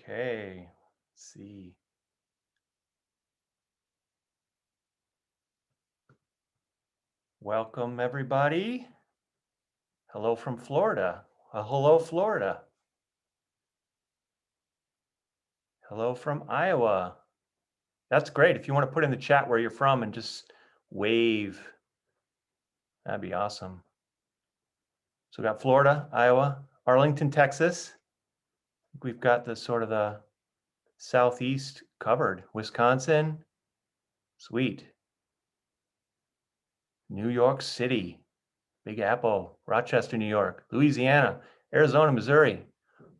Okay, let's see. Welcome, everybody. Hello from Florida. Hello, Florida. Hello from Iowa. That's great. If you want to put in the chat where you're from and just wave, that'd be awesome. So we got Florida, Iowa, Arlington, Texas. We've got the sort of the southeast covered. Wisconsin, sweet. New York City, Big Apple, Rochester, New York, Louisiana, Arizona, Missouri.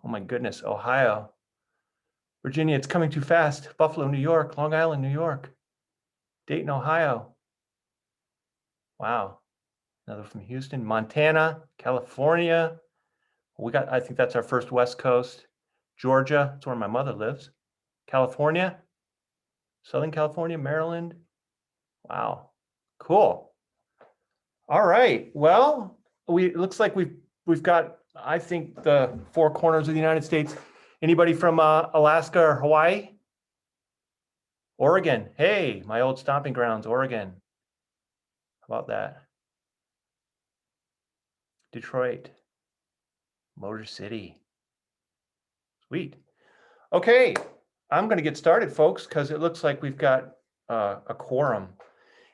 Oh my goodness, Ohio, Virginia, it's coming too fast. Buffalo, New York, Long Island, New York, Dayton, Ohio. Wow. Another from Houston, Montana, California. I think that's our first West Coast. Georgia, that's where my mother lives. California, Southern California, Maryland. Wow, cool. All right, well, it looks like we've got, I think, the four corners of the United States. Anybody from Alaska or Hawaii? Oregon, hey, my old stomping grounds, Oregon. How about that? Detroit, Motor City. Sweet. Okay, I'm going to get started, folks, because it looks like we've got a quorum.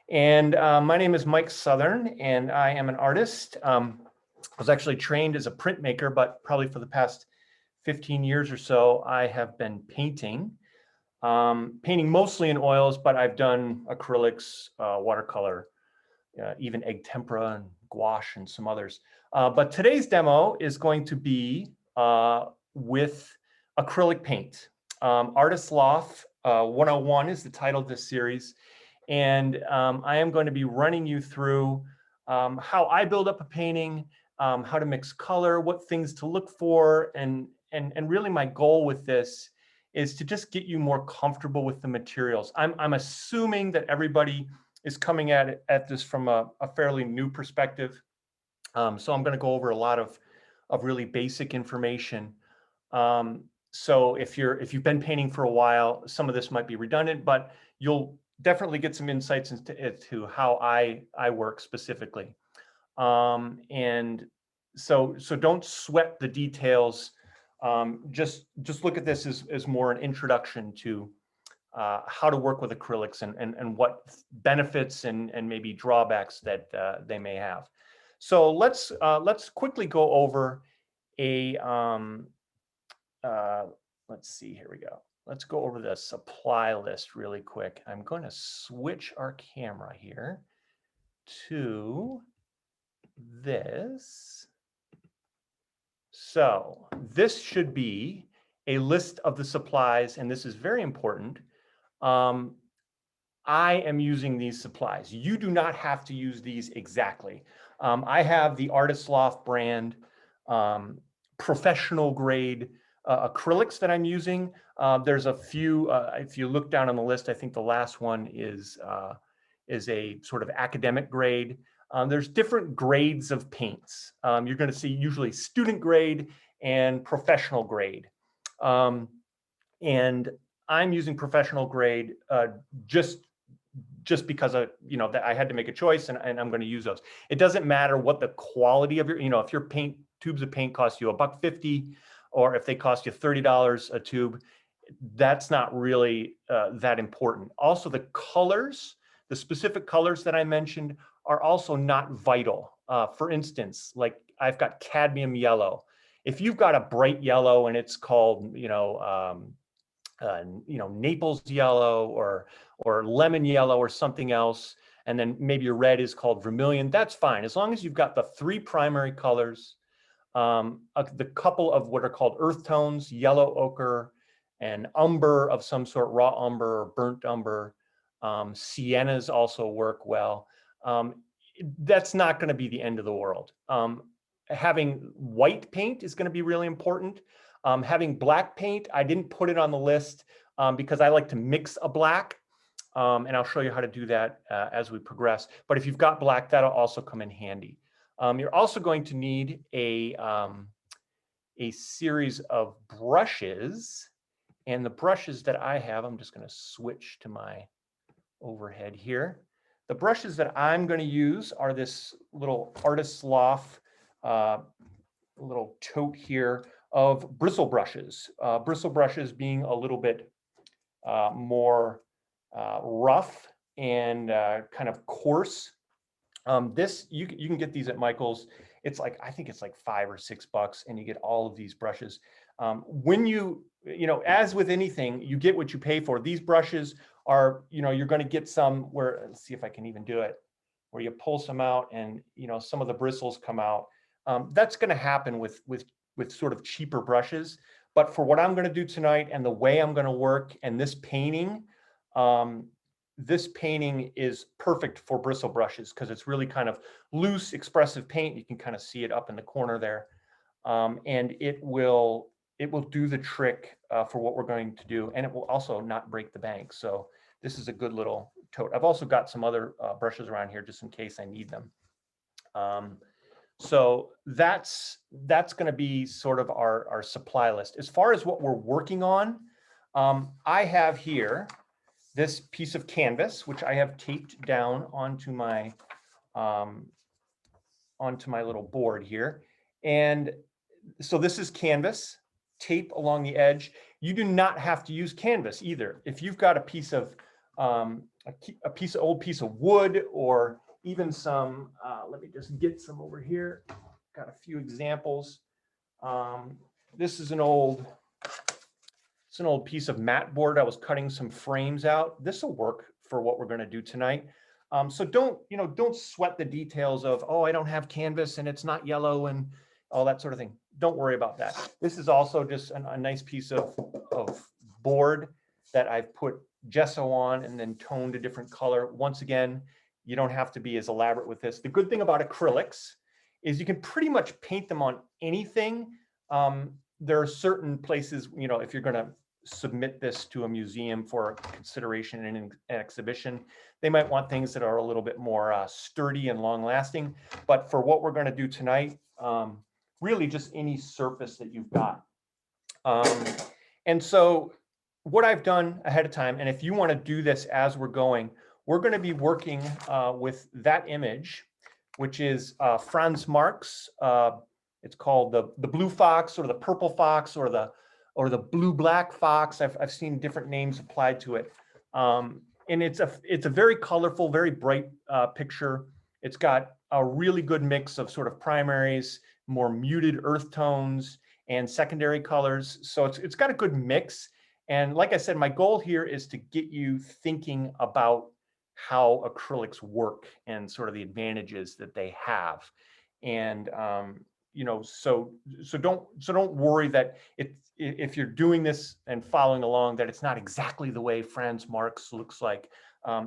And my name is Mike Southern, and I am an artist. I was actually trained as a printmaker, but probably for the past 15 years or so, I have been painting. Painting mostly in oils, but I've done acrylics, watercolor, even egg tempera and gouache and some others. But today's demo is going to be with acrylic paint. Artist Loft 101 is the title of this series. And I am going to be running you through how I build up a painting, how to mix color, what things to look for. And really my goal with this is to just get you more comfortable with the materials. I'm assuming that everybody is coming at this from a fairly new perspective. So I'm going to go over a lot of really basic information. So if you've been painting for a while, some of this might be redundant, but you'll definitely get some insights into how I work specifically. And so don't sweat the details. Just look at this as more an introduction to how to work with acrylics and what benefits and maybe drawbacks that they may have. So let's quickly go over a let's see, here we go. Let's go over the supply list really quick. I'm going to switch our camera here to this. So this should be a list of the supplies, and this is very important. I am using these supplies. You do not have to use these exactly. I have the Artist Loft brand professional grade acrylics that I'm using. There's a few, if you look down on the list, I think the last one is a sort of academic grade. There's different grades of paints. You're going to see usually student grade and professional grade. And I'm using professional grade just because that I had to make a choice, and I'm going to use those. It doesn't matter what the quality of your, if your paint tubes of paint cost you $1.50, or if they cost you $30 a tube, that's not really that important. Also, the colors, the specific colors that I mentioned are also not vital. For instance, like I've got cadmium yellow. If you've got a bright yellow and it's called, Naples yellow or lemon yellow or something else, and then maybe your red is called vermilion, that's fine. As long as you've got the three primary colors, the couple of what are called earth tones, yellow ochre, and umber of some sort, raw umber or burnt umber. Siennas also work well. That's not going to be the end of the world. Having white paint is going to be really important. Having black paint, I didn't put it on the list because I like to mix a black, and I'll show you how to do that as we progress. But if you've got black, that'll also come in handy. You're also going to need a series of brushes, And the brushes that I have, I'm just going to switch to my overhead here. The brushes that I'm going to use are this little Artist's Loft little tote here of bristle brushes. Bristle brushes being a little bit more rough and kind of coarse. This you can get these at Michael's. It's like, I think it's like $5 or $6, and you get all of these brushes. When you know, as with anything, you get what you pay for. These brushes are, you know, you're going to get some where, let's see if I can even do it, where you pull some out and, you know, some of the bristles come out. That's going to happen with sort of cheaper brushes. But for what I'm going to do tonight and the way I'm going to work and this painting is perfect for bristle brushes because it's really kind of loose, expressive paint. You can kind of see it up in the corner there. And it will do the trick for what we're going to do. And it will also not break the bank. So this is a good little tote. I've also got some other brushes around here just in case I need them. So that's going to be sort of our supply list. As far as what we're working on, I have here this piece of canvas, which I have taped down onto my little board here. And so this is canvas, tape along the edge. You do not have to use canvas either. If you've got a piece of old piece of wood, or even some, let me just get some over here. Got a few examples. This is an old piece of mat board. I was cutting some frames out. This will work for what we're going to do tonight. So don't sweat the details of, oh, I don't have canvas and it's not yellow and all that sort of thing. Don't worry about that. This is also just a nice piece of board that I've put gesso on and then toned a different color. Once again, you don't have to be as elaborate with this. The good thing about acrylics is you can pretty much paint them on anything. There are certain places, you know, if you're going to submit this to a museum for consideration in an exhibition, they might want things that are a little bit more sturdy and long lasting. But for what we're going to do tonight, really just any surface that you've got. And so what I've done ahead of time, and if you want to do this as we're going, we're going to be working with that image, which is Franz Marc's. It's called the blue fox, or the purple fox, or the blue-black fox. I've seen different names applied to it. And it's a very colorful, very bright picture. It's got a really good mix of sort of primaries, more muted earth tones, and secondary colors. So it's got a good mix. And like I said, my goal here is to get you thinking about how acrylics work and sort of the advantages that they have. And you know, so don't worry that if you're doing this and following along, that it's not exactly the way Franz Marc's looks like.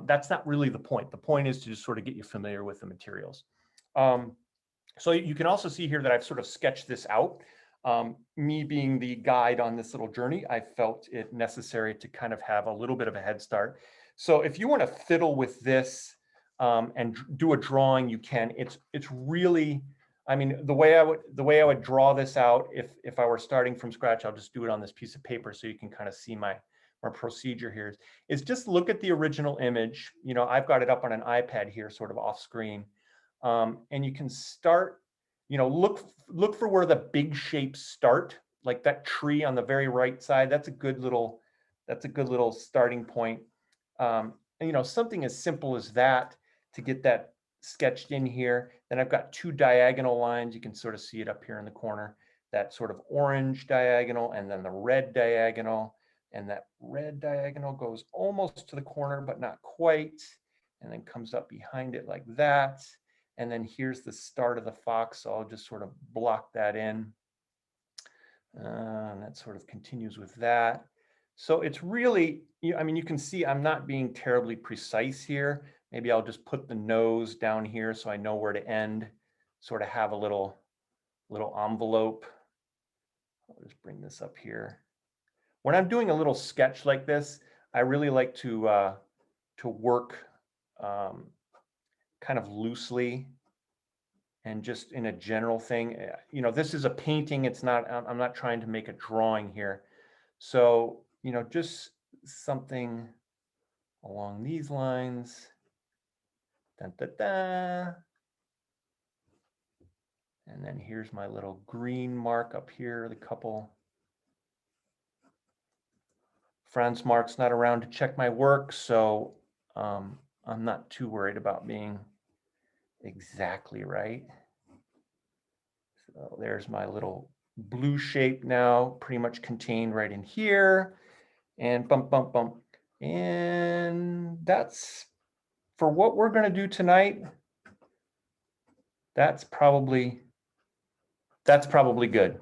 That's not really the point. The point is to just sort of get you familiar with the materials. So you can also see here that I've sort of sketched this out. Me being the guide on this little journey, I felt it necessary to kind of have a little bit of a head start. So if you want to fiddle with this and do a drawing, you can. It's really, I mean, the way I would draw this out, if I were starting from scratch, I'll just do it on this piece of paper so you can kind of see my procedure here. Is just look at the original image. You know, I've got it up on an iPad here, sort of off screen, and you can start. You know, look for where the big shapes start, like that tree on the very right side. That's a good little starting point. And you know, something as simple as that to get that sketched in here. Then I've got two diagonal lines. You can sort of see it up here in the corner. That sort of orange diagonal, and then the red diagonal. And that red diagonal goes almost to the corner, but not quite, and then comes up behind it like that. And then here's the start of the fox, so I'll just sort of block that in. And that sort of continues with that. So it's really, I mean, you can see I'm not being terribly precise here. Maybe I'll just put the nose down here so I know where to end, sort of have a little envelope. I'll just bring this up here. When I'm doing a little sketch like this, I really like to work kind of loosely and just in a general thing. You know, this is a painting. It's not, I'm not trying to make a drawing here. So you know, just something along these lines. Dun, dun, dun. And then here's my little green mark up here, the couple. Franz Mark's not around to check my work, so I'm not too worried about being exactly right. So there's my little blue shape now, pretty much contained right in here. And bump, bump, bump. And that's for what we're going to do tonight. That's probably good.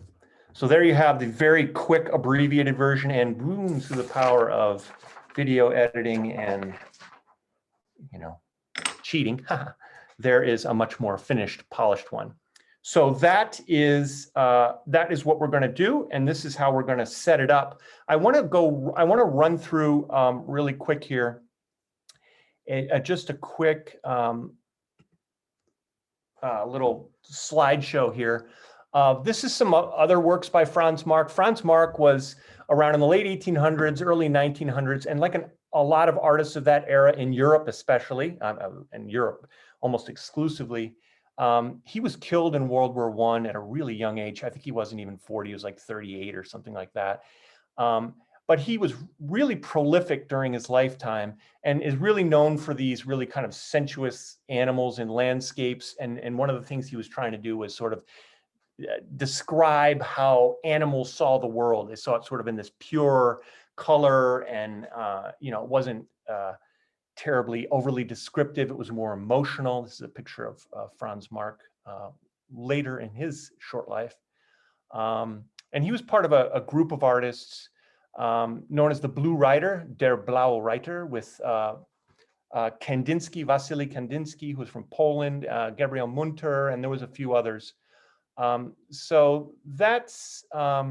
So there you have the very quick abbreviated version, and boom, through the power of video editing and, you know, cheating, there is a much more finished, polished one. So that is what we're going to do, and this is how we're going to set it up. I want to run through really quick here, just a quick little slideshow here. This is some other works by Franz Marc. Franz Marc was around in the late 1800s, early 1900s, and like a lot of artists of that era in Europe, especially, in Europe almost exclusively, he was killed in World War I at a really young age. I think he wasn't even 40, he was like 38 or something like that. But he was really prolific during his lifetime and is really known for these really kind of sensuous animals and landscapes. And one of the things he was trying to do was sort of describe how animals saw the world. They saw it sort of in this pure color, and you know, it wasn't terribly overly descriptive. It was more emotional. This is a picture of Franz Marc later in his short life. And he was part of a group of artists known as the Blue Rider, Der Blaue Reiter, with Kandinsky, Vasily Kandinsky, who was from Poland, Gabriel Munter, and there was a few others. So that's a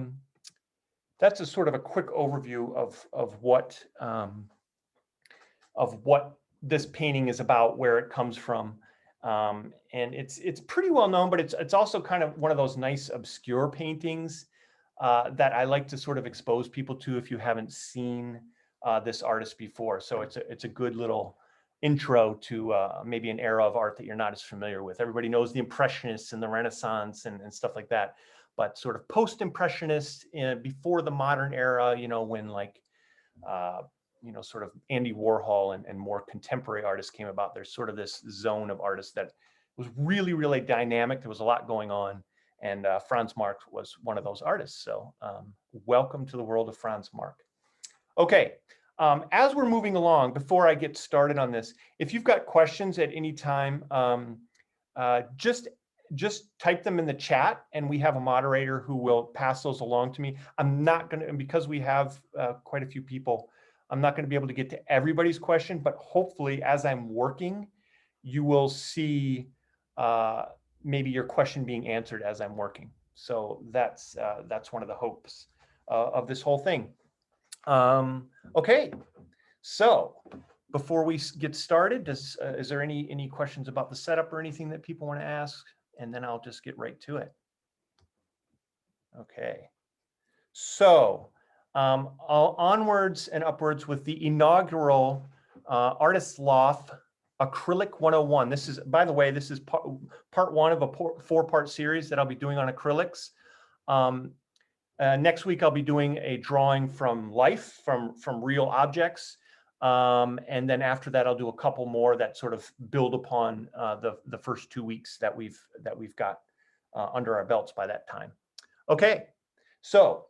sort of a quick overview of what this painting is about, where it comes from. And it's pretty well known, but it's also kind of one of those nice obscure paintings that I like to sort of expose people to if you haven't seen this artist before. So it's a good little intro to maybe an era of art that you're not as familiar with. Everybody knows the Impressionists and the Renaissance and stuff like that, but sort of post-Impressionist before the modern era, you know, when like, you know, sort of Andy Warhol and more contemporary artists came about. There's sort of this zone of artists that was really, really dynamic. There was a lot going on. And Franz Marc was one of those artists. So welcome to the world of Franz Marc. Okay, as we're moving along, before I get started on this, if you've got questions at any time, just type them in the chat, and we have a moderator who will pass those along to me. I'm not going to, because we have quite a few people, I'm not going to be able to get to everybody's question, but hopefully as I'm working, you will see maybe your question being answered as I'm working. So that's one of the hopes of this whole thing. Okay, so before we get started, is there any questions about the setup or anything that people want to ask? And then I'll just get right to it. Okay, so onwards and upwards with the inaugural Artist Loft Acrylic 101. This is, by the way, this is part one of a four-part series that I'll be doing on acrylics. Next week, I'll be doing a drawing from life, from real objects. And then after that, I'll do a couple more that sort of build upon the first 2 weeks that we've got under our belts by that time. Okay, so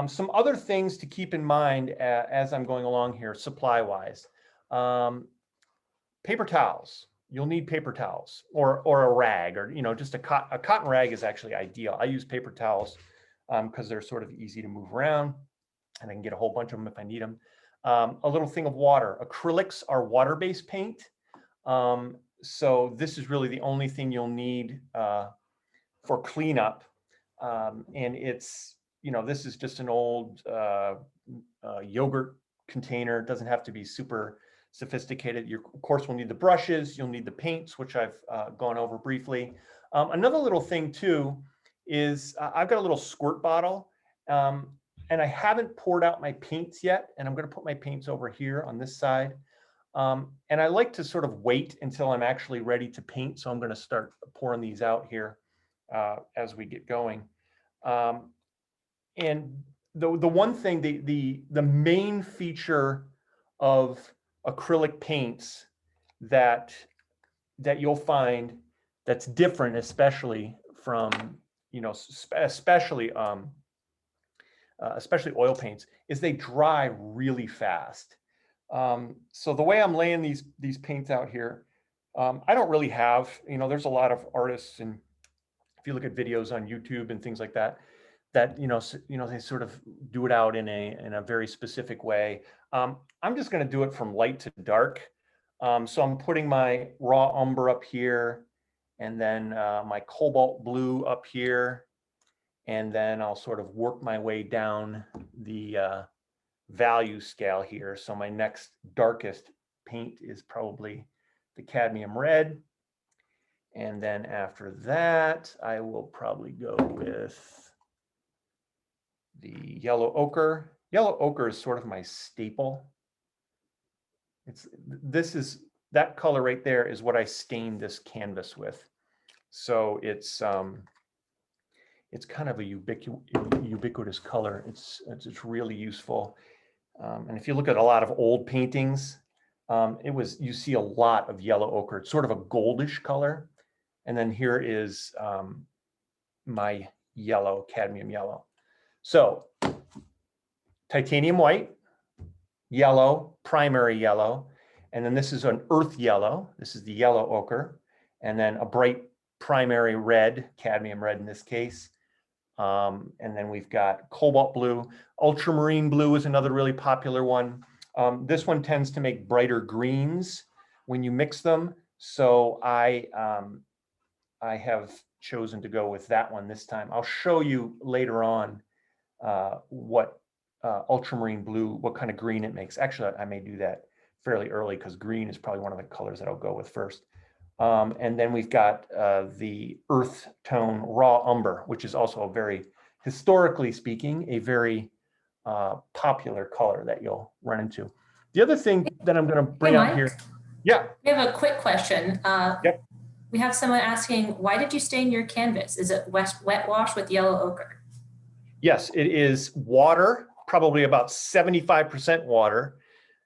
some other things to keep in mind as I'm going along here, supply-wise. Paper towels. You'll need paper towels or a rag, or, you know, just a cotton rag is actually ideal. I use paper towels because they're sort of easy to move around, and I can get a whole bunch of them if I need them. A little thing of water. Acrylics are water-based paint. So this is really the only thing you'll need for cleanup. And it's, you know, this is just an old yogurt container. It doesn't have to be super sophisticated. You, of course, will need the brushes. You'll need the paints, which I've gone over briefly. Another little thing too is I've got a little squirt bottle. and I haven't poured out my paints yet, and I'm going to put my paints over here on this side. And I like to sort of wait until I'm actually ready to paint. So I'm going to start pouring these out here as we get going. And the one thing, the main feature of acrylic paints that you'll find that's different, especially from, you know, especially oil paints, is they dry really fast. So the way I'm laying these paints out here, I don't really have, you know, there's a lot of artists, and if you look at videos on YouTube and things like that, you know, they sort of do it out in a very specific way. I'm just going to do it from light to dark. So I'm putting my raw umber up here, and then my cobalt blue up here, and then I'll sort of work my way down the value scale here. So my next darkest paint is probably the cadmium red. And then after that, I will probably go with the yellow ochre. Yellow ochre is sort of my staple. That color right there is what I stained this canvas with. So it's kind of a ubiquitous color. It's really useful. And if you look at a lot of old paintings, you see a lot of yellow ochre. It's sort of a goldish color. And then here is my yellow, cadmium yellow. So titanium white, yellow, primary yellow, and then this is an earth yellow. This is the yellow ochre, and then a bright primary red, cadmium red in this case. And then we've got cobalt blue. Ultramarine blue is another really popular one. This one tends to make brighter greens when you mix them. So I have chosen to go with that one this time. I'll show you later on what ultramarine blue, what kind of green it makes. Actually, I may do that fairly early because green is probably one of the colors that I'll go with first. And then we've got the earth tone raw umber, which is also a very, historically speaking, a very popular color that you'll run into. The other thing that I'm going to bring out here. Yeah. We have a quick question. Yep. We have someone asking, why did you stain your canvas? Is it wet wash with yellow ochre? Yes, it is water, probably about 75% water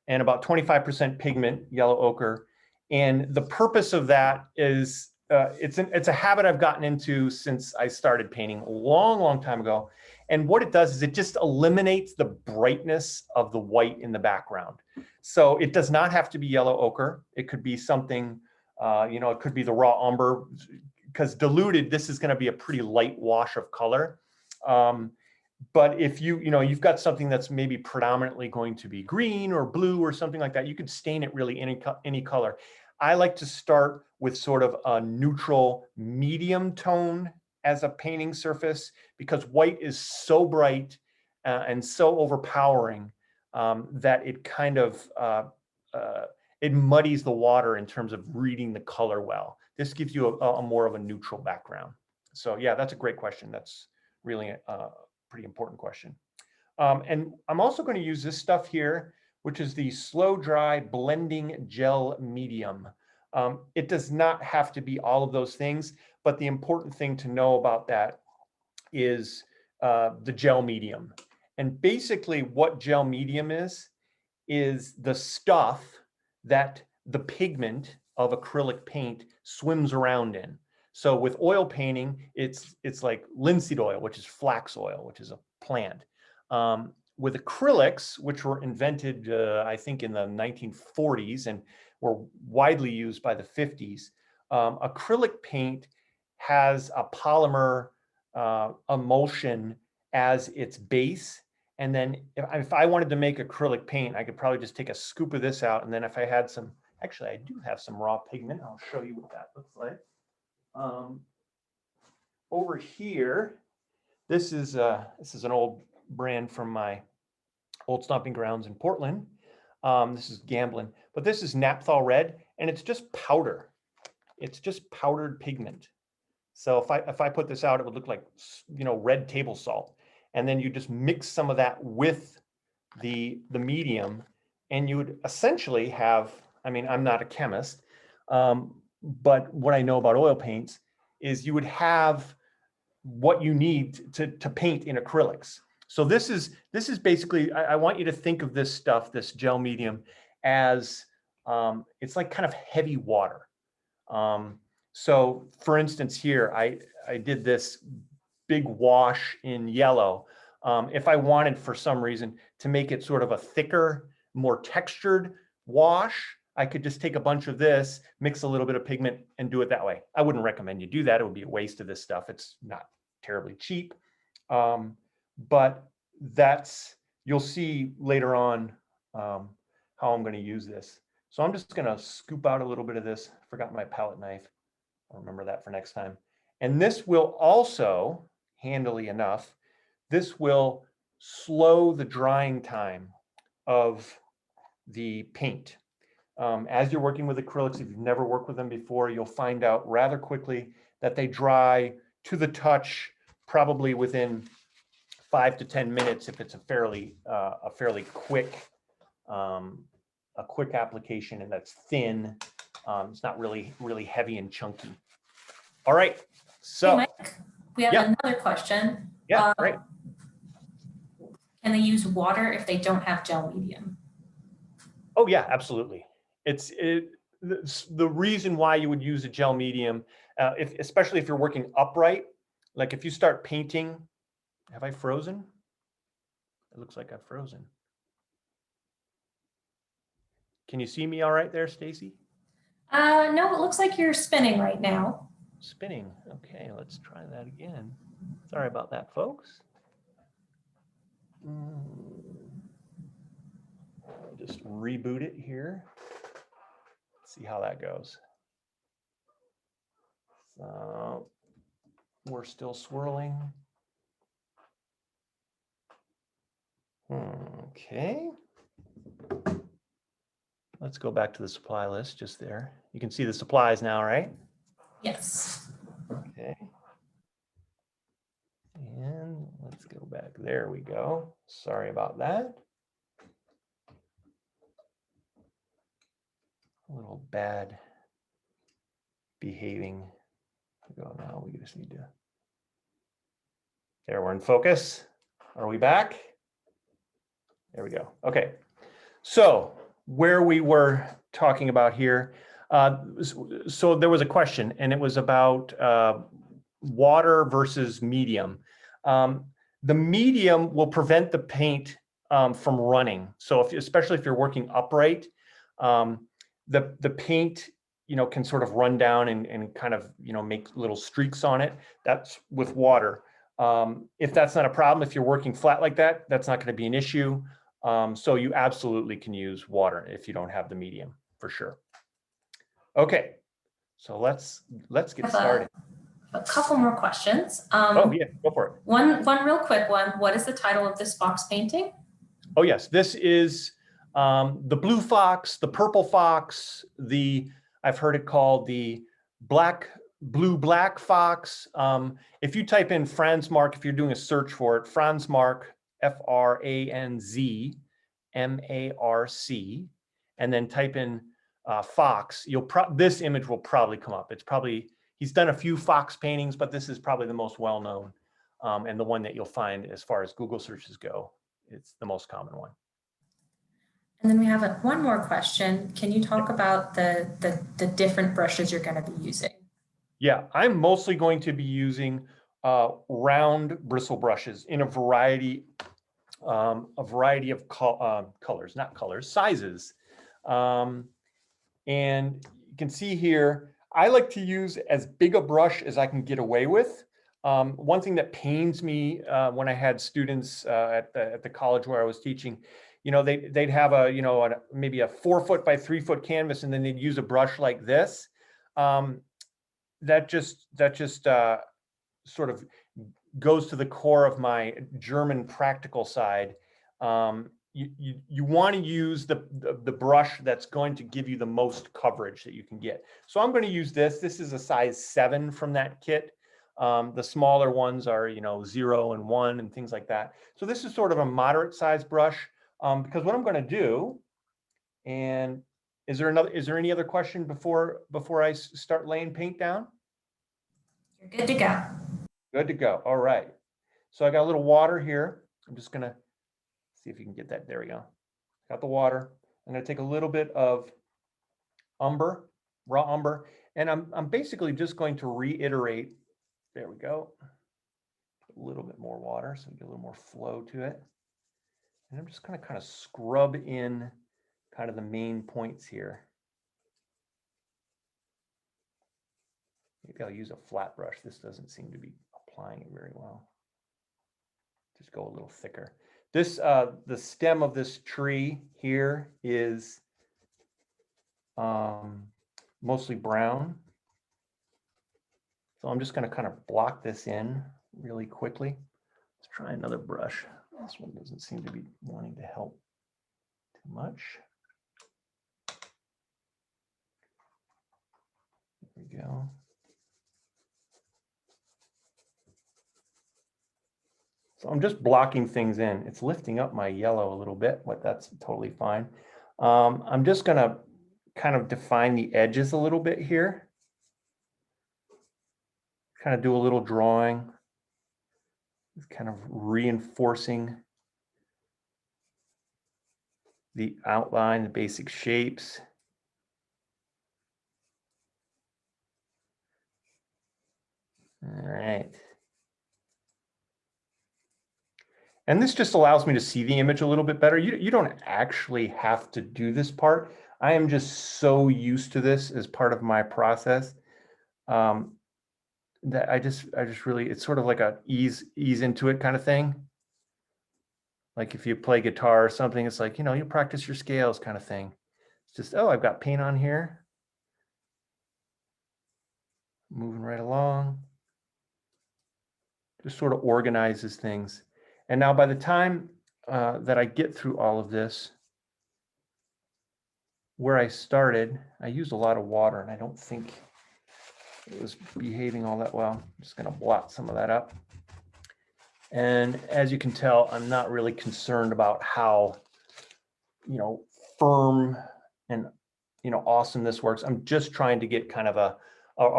and about 25% pigment, yellow ochre. And the purpose of that is, it's a habit I've gotten into since I started painting a long, long time ago. And what it does is it just eliminates the brightness of the white in the background. So it does not have to be yellow ochre. It could be something, you know, it could be the raw umber, because diluted, this is going to be a pretty light wash of color. But if you've got something that's maybe predominantly going to be green or blue or something like that, you could stain it really any color. I like to start with sort of a neutral medium tone as a painting surface, because white is so bright and so overpowering that it kind of it muddies the water in terms of reading the color well. This gives you a more of a neutral background. So yeah, that's a great question. That's really pretty important question. And I'm also going to use this stuff here, which is the slow dry blending gel medium. It does not have to be all of those things, but the important thing to know about that is the gel medium. And basically what gel medium is the stuff that the pigment of acrylic paint swims around in. So with oil painting, it's like linseed oil, which is flax oil, which is a plant. With acrylics, which were invented, I think, in the 1940s and were widely used by the 50s, acrylic paint has a polymer emulsion as its base. And then if I wanted to make acrylic paint, I could probably just take a scoop of this out. And then if I had some, actually, I do have some raw pigment. I'll show you what that looks like. Over here, this is an old brand from my old stomping grounds in Portland. This is Gamblin, but this is Naphthol Red, and it's just powder. It's just powdered pigment. So if I put this out, it would look like, you know, red table salt. and then you just mix some of that with the medium, and you would essentially have, I mean, I'm not a chemist, but what I know about oil paints is you would have what you need to paint in acrylics. So this is basically, I want you to think of this stuff, this gel medium, as it's like kind of heavy water. So for instance, here, I did this big wash in yellow. If I wanted for some reason to make it sort of a thicker, more textured wash, I could just take a bunch of this, mix a little bit of pigment and do it that way. I wouldn't recommend you do that. It would be a waste of this stuff. It's not terribly cheap. But that's, you'll see later on how I'm going to use this. So I'm just going to scoop out a little bit of this. Forgot my palette knife. I'll remember that for next time. And this will also, handily enough, this will slow the drying time of the paint. As you're working with acrylics, if you've never worked with them before, you'll find out rather quickly that they dry to the touch, probably within 5 to 10 minutes if it's a fairly quick application and that's thin. It's not really heavy and chunky. All right, so hey, Mike, we have another question. Yeah, great. Can they use water if they don't have gel medium? Oh yeah, absolutely. The reason why you would use a gel medium, especially if you're working upright, like if you start painting, have I frozen? It looks like I've frozen. Can you see me all right there, Stacy? No, it looks like you're spinning right now. Spinning. Okay, let's try that again. Sorry about that, folks. I'll just reboot it here. See how that goes. So we're still swirling. Okay. Let's go back to the supply list just there. You can see the supplies now, right? Yes. Okay. And let's go back. There we go. Sorry about that. A little bad behaving. Go now. We just need to. There, we're in focus. Are we back? There we go. Okay. So where we were talking about here, so there was a question, and it was about water versus medium. The medium will prevent the paint from running. So especially if you're working upright, the paint, can sort of run down and kind of, make little streaks on it. That's with water. If that's not a problem, if you're working flat like that, that's not going to be an issue. So you absolutely can use water if you don't have the medium, for sure. Okay, so let's get started. A couple more questions. Oh yeah, go for it. One real quick one. What is the title of this fox painting? Oh yes, this is the blue fox, the purple fox, I've heard it called the blue-black fox. If you type in Franz Marc, if you're doing a search for it, Franz Marc, Franz Marc, and then type in fox, this image will probably come up. It's probably, he's done a few fox paintings, but this is probably the most well-known and the one that you'll find as far as Google searches go. It's the most common one. And then we have one more question. Can you talk about the different brushes you're going to be using? Yeah, I'm mostly going to be using round bristle brushes in a variety of colors, not colors, sizes. And you can see here, I like to use as big a brush as I can get away with. One thing that pains me when I had students at the college where I was teaching, they'd have maybe a 4-foot by 3-foot canvas, and then they'd use a brush like this. That just sort of goes to the core of my German practical side. You want to use the brush that's going to give you the most coverage that you can get. So I'm going to use this. This is a size 7 from that kit. The smaller ones are, 0 and 1 and things like that. So this is sort of a moderate sized brush, because what I'm going to do, and is there any other question before I start laying paint down? You're good to go. Good to go. All right. So I got a little water here. I'm just going to see if you can get that. There we go. Got the water. I'm going to take a little bit of umber, raw umber, and I'm basically just going to reiterate. There we go. A little bit more water so we get a little more flow to it. And I'm just going to kind of scrub in kind of the main points here. Maybe I'll use a flat brush. This doesn't seem to be applying it very well. Just go a little thicker. This, the stem of this tree here is mostly brown. So I'm just going to kind of block this in really quickly. Let's try another brush. This one doesn't seem to be wanting to help too much. There we go. So I'm just blocking things in. It's lifting up my yellow a little bit, but that's totally fine. I'm just going to kind of define the edges a little bit here. Kind of do a little drawing. It's kind of reinforcing the outline, the basic shapes. All right. And this just allows me to see the image a little bit better. You don't actually have to do this part. I am just so used to this as part of my process that I just really, it's sort of like a ease into it kind of thing. Like if you play guitar or something, it's like, you practice your scales kind of thing. It's just, oh, I've got paint on here. Moving right along. Just sort of organizes things. And now by the time that I get through all of this, where I started, I used a lot of water and I don't think it was behaving all that well. I'm just going to blot some of that up. And as you can tell, I'm not really concerned about how, firm and, awesome this works. I'm just trying to get kind of a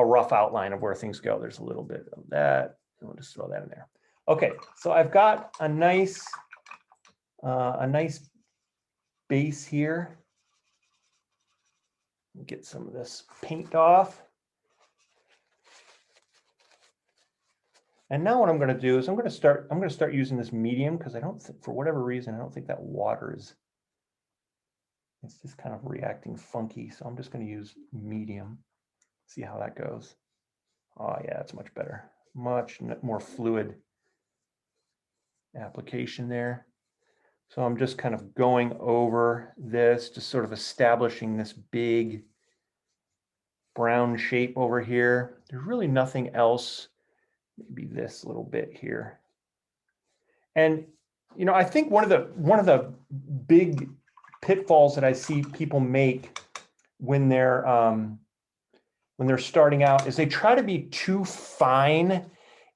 rough outline of where things go. There's a little bit of that. We'll just throw that in there. Okay, so I've got a nice base here. Get some of this paint off. And now what I'm going to do is I'm going to start using this medium because I don't think, for whatever reason, I don't think that water is, it's just kind of reacting funky. So I'm just going to use medium, see how that goes. Oh yeah, it's much better, much more fluid application there. So I'm just kind of going over this, just sort of establishing this big brown shape over here. There's really nothing else. Maybe this little bit here. And I think one of the big pitfalls that I see people make when they're starting out is they try to be too fine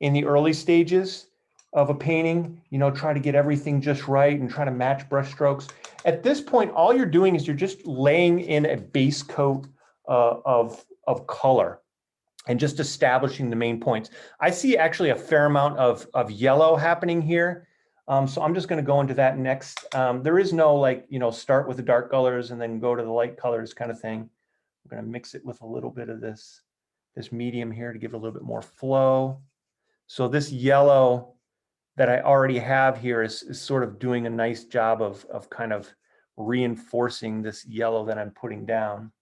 in the early stages of a painting, try to get everything just right and try to match brush strokes. At this point, all you're doing is you're just laying in a base coat of color and just establishing the main points. I see actually a fair amount of yellow happening here. So I'm just going to go into that next. There is no start with the dark colors and then go to the light colors kind of thing. I'm going to mix it with a little bit of this medium here to give it a little bit more flow. So this yellow that I already have here is sort of doing a nice job of kind of reinforcing this yellow that I'm putting down.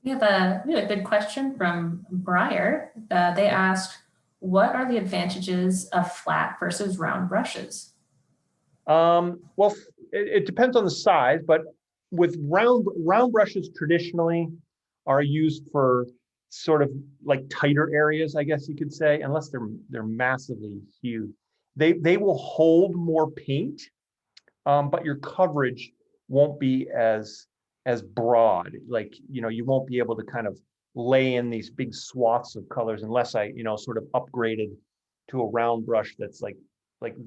We have a good question from Breyer. They asked, what are the advantages of flat versus round brushes? Well, it depends on the size, but with round brushes traditionally are used for sort of like tighter areas, I guess you could say, unless they're massively huge. They will hold more paint, but your coverage won't be as broad. Like, you won't be able to kind of lay in these big swaths of colors unless I, sort of upgraded to a round brush that's like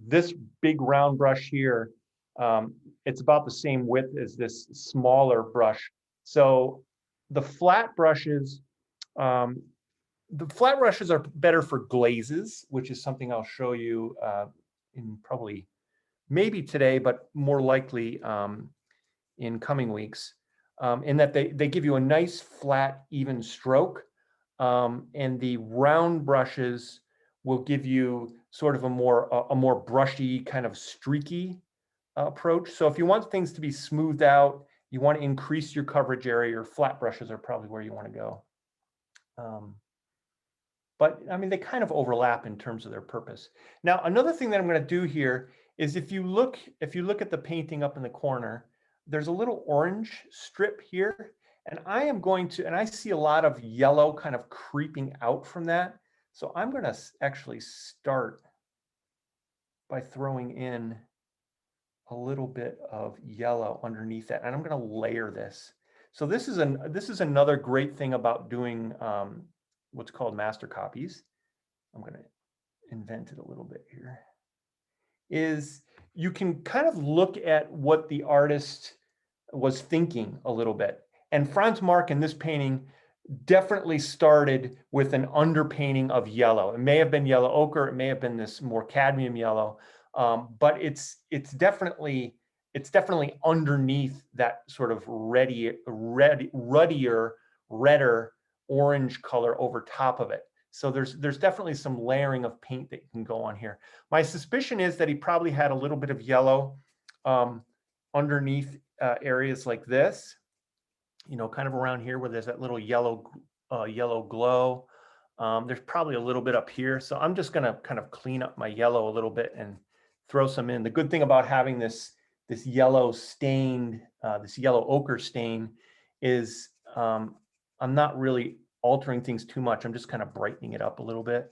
this big round brush here. It's about the same width as this smaller brush. So the flat brushes, are better for glazes, which is something I'll show you in probably maybe today, but more likely in coming weeks, in that they give you a nice flat, even stroke. And the round brushes will give you sort of a more brushy, kind of streaky approach. So if you want things to be smoothed out, you want to increase your coverage area, your flat brushes are probably where you want to go. But I mean, they kind of overlap in terms of their purpose. Now, another thing that I'm going to do here is if you look at the painting up in the corner, there's a little orange strip here. And I am going to, and I see a lot of yellow kind of creeping out from that. So I'm going to actually start by throwing in a little bit of yellow underneath that. And I'm going to layer this. So this is another great thing about doing what's called master copies. I'm going to invent it a little bit here. Is you can kind of look at what the artist was thinking a little bit. And Franz Marc in this painting definitely started with an underpainting of yellow. It may have been yellow ochre, it may have been this more cadmium yellow, but it's definitely underneath that sort of ruddier, redder orange color over top of it. So there's definitely some layering of paint that can go on here. My suspicion is that he probably had a little bit of yellow underneath areas like this, kind of around here where there's that little yellow glow. There's probably a little bit up here. So I'm just gonna kind of clean up my yellow a little bit and throw some in. The good thing about having this yellow stained, this yellow ochre stain is I'm not really altering things too much. I'm just kind of brightening it up a little bit.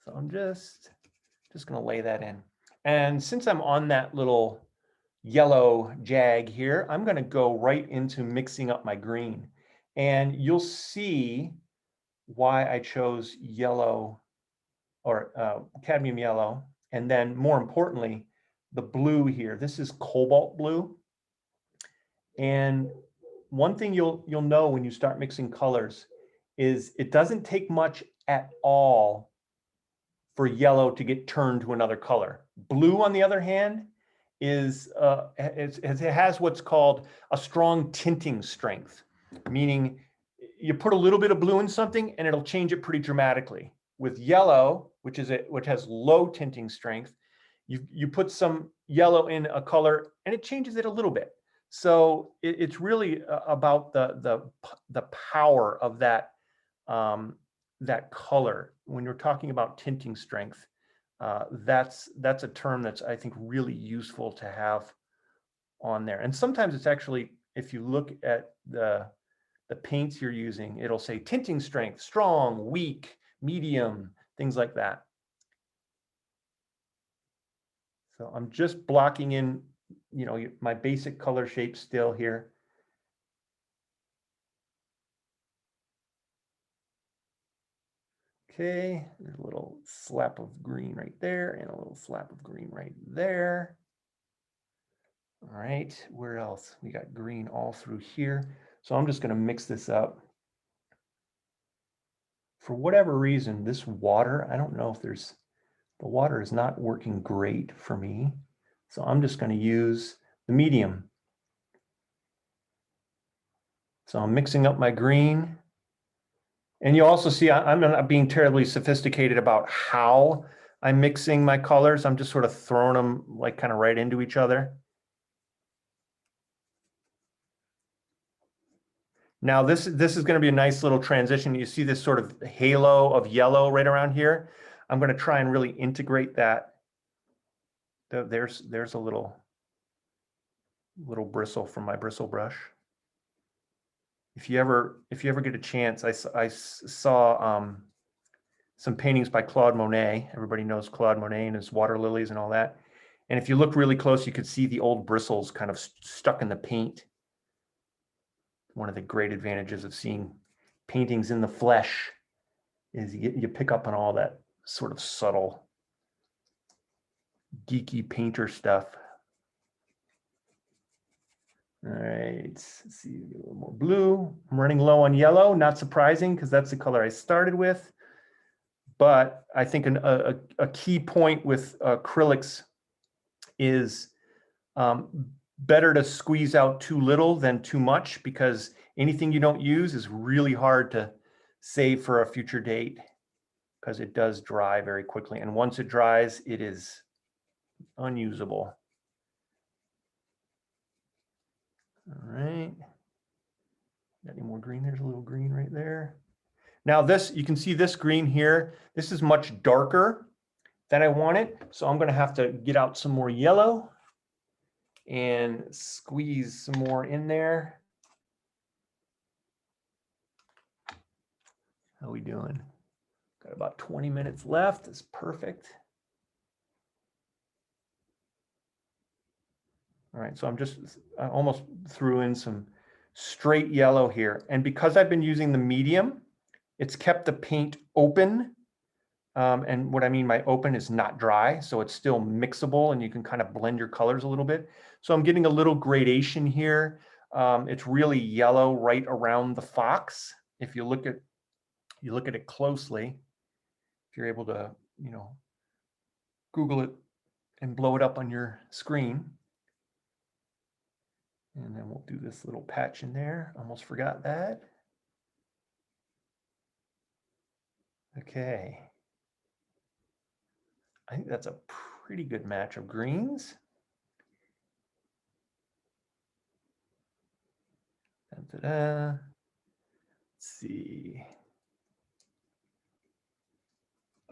So I'm just going to lay that in. And since I'm on that little yellow jag here, I'm going to go right into mixing up my green. And you'll see why I chose yellow or cadmium yellow. And then more importantly, the blue here. This is cobalt blue. And one thing you'll know when you start mixing colors is it doesn't take much at all for yellow to get turned to another color. Blue, on the other hand, it has what's called a strong tinting strength, meaning you put a little bit of blue in something and it'll change it pretty dramatically. With yellow, which has low tinting strength, you put some yellow in a color and it changes it a little bit. So it's really about the power of that that color. When you're talking about tinting strength, that's a term that's, I think, really useful to have on there. And sometimes it's actually, if you look at the paints you're using, it'll say tinting strength, strong, weak, medium, things like that. So I'm just blocking in, my basic color shape still here. Okay, there's a little slap of green right there and a little slap of green right there. All right, where else? We got green all through here. So I'm just going to mix this up. For whatever reason, this water, I don't know if the water is not working great for me. So I'm just going to use the medium. So I'm mixing up my green. And you also see I'm not being terribly sophisticated about how I'm mixing my colors. I'm just sort of throwing them like kind of right into each other. Now this is going to be a nice little transition. You see this sort of halo of yellow right around here. I'm going to try and really integrate that. There's a little bristle from my bristle brush. If you ever get a chance, I saw some paintings by Claude Monet. Everybody knows Claude Monet and his water lilies and all that. And if you look really close, you could see the old bristles kind of stuck in the paint. One of the great advantages of seeing paintings in the flesh is you pick up on all that sort of subtle, geeky painter stuff. All right, let's see, a little more blue. I'm running low on yellow, not surprising because that's the color I started with. But I think a key point with acrylics is better to squeeze out too little than too much, because anything you don't use is really hard to save for a future date because it does dry very quickly. And once it dries, it is unusable. All right. Got any more green? There's a little green right there. Now this, you can see this green here. This is much darker than I want it. So I'm going to have to get out some more yellow and squeeze some more in there. How are we doing? Got about 20 minutes left. That's perfect. All right, so I almost threw in some straight yellow here. And because I've been using the medium, it's kept the paint open. And what I mean by open is not dry. So it's still mixable and you can kind of blend your colors a little bit. So I'm getting a little gradation here. It's really yellow right around the fox. If you look at it closely, if you're able to, Google it and blow it up on your screen. And then we'll do this little patch in there. Almost forgot that. Okay. I think that's a pretty good match of greens. Da-da-da. Let's see.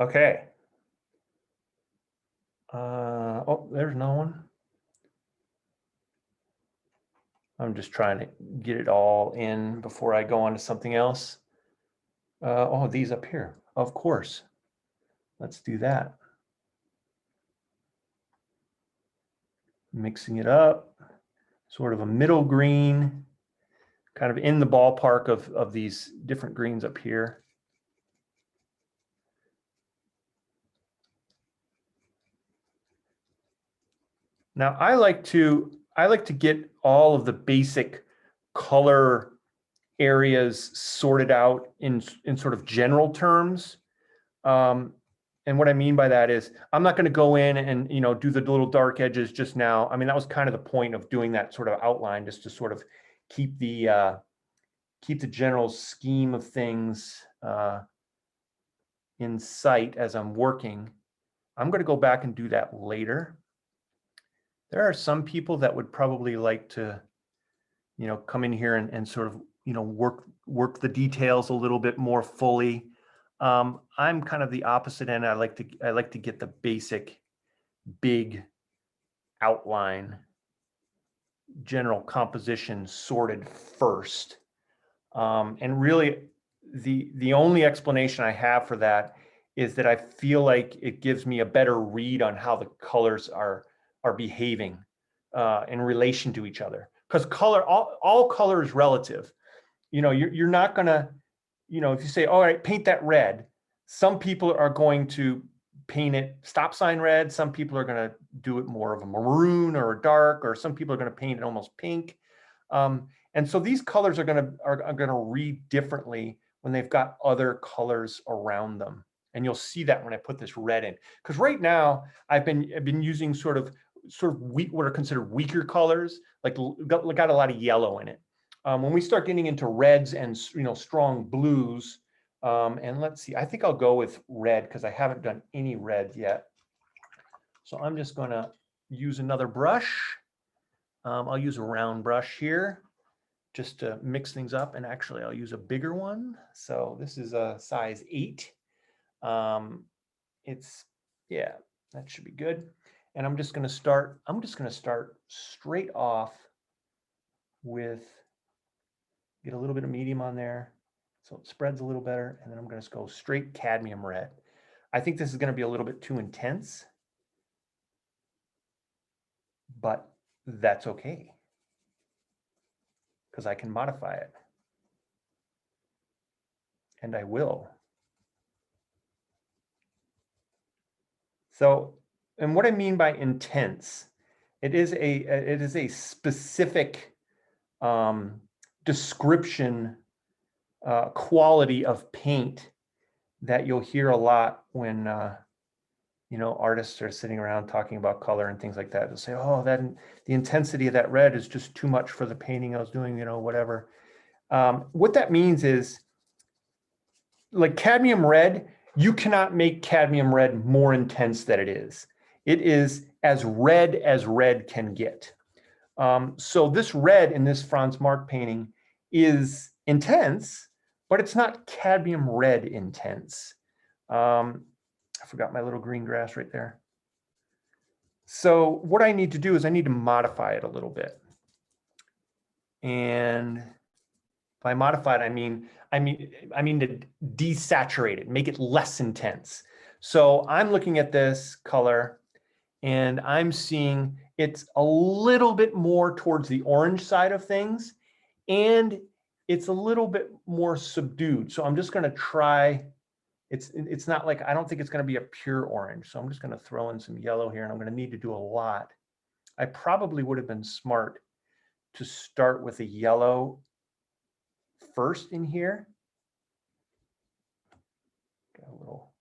Okay. Oh, there's no one. I'm just trying to get it all in before I go on to something else. Oh, these up here, of course. Let's do that. Mixing it up, sort of a middle green, kind of in the ballpark of these different greens up here. Now I like to get all of the basic color areas sorted out in sort of general terms. And what I mean by that is I'm not going to go in and do the little dark edges just now. I mean, that was kind of the point of doing that sort of outline, just to sort of keep the general scheme of things in sight as I'm working. I'm going to go back and do that later. There are some people that would probably like to, come in here and sort of, work the details a little bit more fully. I'm kind of the opposite end. I like to get the basic, big outline, general composition sorted first. And really, the only explanation I have for that is that I feel like it gives me a better read on how the colors are behaving in relation to each other. Because all color is relative. You're not gonna, if you say, all right, paint that red, some people are going to paint it stop sign red. Some people are going to do it more of a maroon or a dark, or some people are going to paint it almost pink. And so these colors are going to read differently when they've got other colors around them. And you'll see that when I put this red in, because right now I've been using sort of weak, what are considered weaker colors, like got a lot of yellow in it. When we start getting into reds and strong blues, and let's see, I think I'll go with red because I haven't done any red yet. So I'm just going to use another brush. I'll use a round brush here just to mix things up, and actually I'll use a bigger one. So this is a size 8. Yeah, that should be good. And I'm just going to start straight off with, get a little bit of medium on there so it spreads a little better, and then I'm going to go straight cadmium red. I think this is going to be a little bit too intense, but that's okay, because I can modify it. And I will. So, and what I mean by intense, it is a specific description, quality of paint that you'll hear a lot when you know, artists are sitting around talking about color and things like that. They'll say, "Oh, that the intensity of that red is just too much for the painting I was doing," you know, whatever. What that means is, like cadmium red, you cannot make cadmium red more intense than it is. It is as red can get. So this red in this Franz Marc painting is intense, but it's not cadmium red intense. I forgot my little green grass right there. So what I need to do is I need to modify it a little bit. And by modified, I mean to desaturate it, make it less intense. So I'm looking at this color and I'm seeing it's a little bit more towards the orange side of things, and it's a little bit more subdued. So I'm just going to try, it's not like, I don't think it's going to be a pure orange. So I'm just going to throw in some yellow here, and I'm going to need to do a lot. I probably would have been smart to start with a yellow first in here. Got a little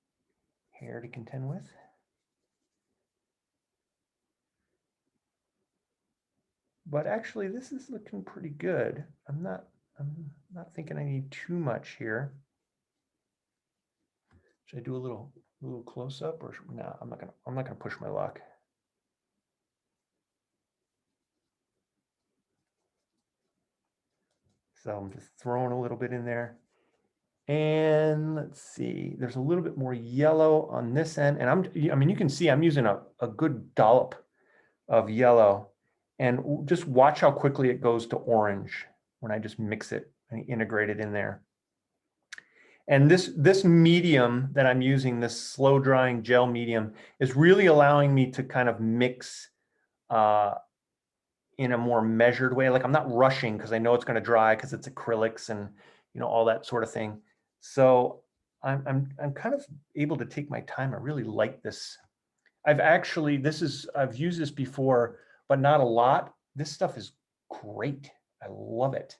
hair to contend with. But actually, this is looking pretty good. I'm not thinking I need too much here. Should I do a little close up, or no? I'm not gonna push my luck. So I'm just throwing a little bit in there. And let's see, there's a little bit more yellow on this end. And I mean, you can see I'm using a good dollop of yellow, and just watch how quickly it goes to orange when I just mix it and integrate it in there. And this medium that I'm using, this slow drying gel medium, is really allowing me to kind of mix in a more measured way. Like I'm not rushing because I know it's going to dry because it's acrylics and, you know, all that sort of thing. So I'm kind of able to take my time. I really like this. I've used this before, but not a lot. This stuff is great. I love it.